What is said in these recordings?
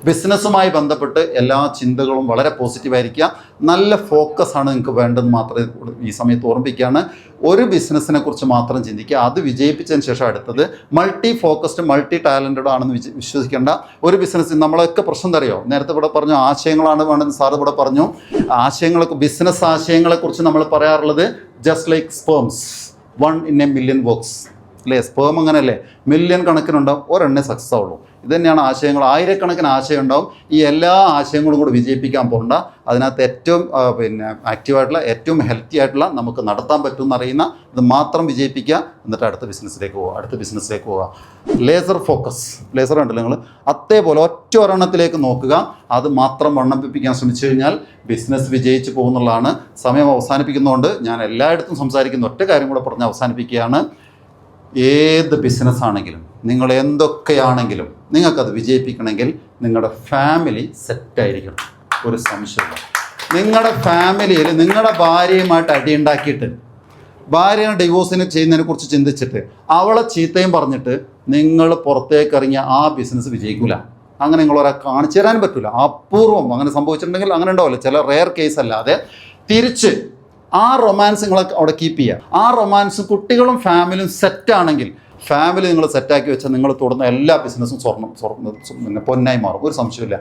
ബിസിനസ്സുമായി ബന്ധപ്പെട്ട് എല്ലാ ചിന്തകളും വളരെ പോസിറ്റീവായിരിക്കുക. നല്ല ഫോക്കസ് ആണ് നിങ്ങൾക്ക് വേണ്ടതെന്ന് മാത്രമേ ഈ സമയത്ത് ഓർമ്മിപ്പിക്കുകയാണ്. ഒരു ബിസിനസ്സിനെ കുറിച്ച് മാത്രം ചിന്തിക്കുക. അത് വിജയിപ്പിച്ചതിന് ശേഷം അടുത്തത് മൾട്ടി ഫോക്കസ്ഡ് മൾട്ടി ടാലൻറ്റഡ് ആണെന്ന് വിശ്വസിക്കേണ്ട. ഒരു ബിസിനസ് നമ്മളൊക്കെ പ്രശ്നം തറിയോ, നേരത്തെ ഇവിടെ പറഞ്ഞു ആശയങ്ങളാണ് വേണ്ടത്, സാർ ഇവിടെ പറഞ്ഞു ആശയങ്ങളൊക്കെ, ബിസിനസ് ആശയങ്ങളെക്കുറിച്ച് നമ്മൾ പറയാറുള്ളത് just like sperms, 1 in a million works അല്ലേ? സ്പേം അങ്ങനെയല്ലേ, മില്യൺ കണക്കിനുണ്ടാവും, ഒരെണ്ണേ സക്സസ് ആവുള്ളൂ. ഇത് തന്നെയാണ് ആശയങ്ങൾ. ആയിരക്കണക്കിന് ആശയം ഉണ്ടാവും. ഈ എല്ലാ ആശയങ്ങളും കൂടി വിജയിപ്പിക്കാൻ പോകണ്ട. അതിനകത്ത് ഏറ്റവും ആക്റ്റീവായിട്ടുള്ള, ഏറ്റവും ഹെൽത്തി ആയിട്ടുള്ള, നമുക്ക് നടത്താൻ പറ്റുമെന്ന് അറിയുന്ന ഇത് മാത്രം വിജയിപ്പിക്കുക. എന്നിട്ട് അടുത്ത ബിസിനസ്സിലേക്ക് പോവുക. ലേസർ ഫോക്കസ്, ലേസർ ഉണ്ടല്ലോ നിങ്ങൾ, അതേപോലെ ഒറ്റ ഒരെണ്ണത്തിലേക്ക് നോക്കുക. അത് മാത്രം വണ്ണപ്പിക്കാൻ ശ്രമിച്ചു കഴിഞ്ഞാൽ ബിസിനസ് വിജയിച്ച് പോകുന്നുള്ളതാണ്. സമയം അവസാനിപ്പിക്കുന്നതുകൊണ്ട് ഞാൻ എല്ലായിടത്തും സംസാരിക്കുന്ന ഒറ്റ കാര്യം കൂടെ പറഞ്ഞ് അവസാനിപ്പിക്കുകയാണ്. ഏത് ബിസിനസ് ആണെങ്കിലും, നിങ്ങൾ എന്തൊക്കെയാണെങ്കിലും, നിങ്ങൾക്കത് വിജയിപ്പിക്കണമെങ്കിൽ നിങ്ങളുടെ ഫാമിലി സെറ്റായിരിക്കണം. ഒരു സംശയമില്ല. നിങ്ങളുടെ ഫാമിലിയിൽ നിങ്ങളുടെ ഭാര്യയുമായിട്ട് അടിയുണ്ടാക്കിയിട്ട്, ഭാര്യയെ ഡിവോഴ്സിന് ചെയ്യുന്നതിനെ കുറിച്ച് ചിന്തിച്ചിട്ട് അവളെ ചീത്തയും പറഞ്ഞിട്ട് നിങ്ങൾ പുറത്തേക്ക് ഇറങ്ങിയ ആ ബിസിനസ് വിജയിക്കില്ല. അങ്ങനെ നിങ്ങളൊരാ കാണിച്ചു തരാൻ പറ്റില്ല. അപൂർവം അങ്ങനെ സംഭവിച്ചിട്ടുണ്ടെങ്കിൽ അങ്ങനെ ഉണ്ടാവില്ല, ചില റെയർ കേസ് അല്ലാതെ. തിരിച്ച് ആ റൊമാൻസ് നിങ്ങൾ അവിടെ കീപ്പ് ചെയ്യുക. ആ റൊമാൻസ് കുട്ടികളും ഫാമിലിയും സെറ്റാണെങ്കിൽ, ഫാമിലി നിങ്ങൾ സെറ്റാക്കി വെച്ചാൽ നിങ്ങൾ തുടർന്ന എല്ലാ ബിസിനസ്സും പിന്നെ പൊന്നായി മാറും. ഒരു സംശയമില്ല.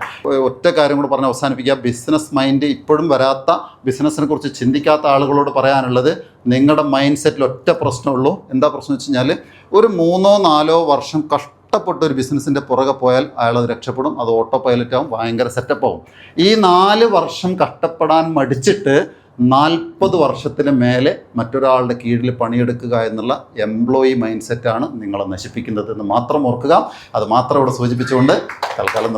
ഒറ്റ കാര്യം കൂടെ പറഞ്ഞ് അവസാനിപ്പിക്കുക. ബിസിനസ് മൈൻഡ് ഇപ്പോഴും വരാത്ത, ബിസിനസ്സിനെ കുറിച്ച് ചിന്തിക്കാത്ത ആളുകളോട് പറയാനുള്ളത്, നിങ്ങളുടെ മൈൻഡ് സെറ്റിൽ ഒറ്റ പ്രശ്നമുള്ളൂ. എന്താ പ്രശ്നം വെച്ച് കഴിഞ്ഞാൽ, ഒരു 3-4 വർഷം കഷ്ടപ്പെട്ട ഒരു ബിസിനസ്സിൻ്റെ പുറകെ പോയാൽ അയാളത് രക്ഷപ്പെടും. അത് ഓട്ടോ പൈലറ്റ് ആവും, ഭയങ്കര സെറ്റപ്പ് ആവും. ഈ 4 വർഷം കഷ്ടപ്പെടാൻ മടിച്ചിട്ട് 40 വർഷത്തിന് മേലെ മറ്റൊരാളുടെ കീഴിൽ പണിയെടുക്കുക എന്നുള്ള എംപ്ലോയി മൈൻഡ് സെറ്റാണ് നിങ്ങളെ നശിപ്പിക്കുന്നത് എന്ന് മാത്രം ഓർക്കുക. അത് മാത്രം ഇവിടെ സൂചിപ്പിച്ചുകൊണ്ട് തൽക്കാലം നിർത്തുന്നു.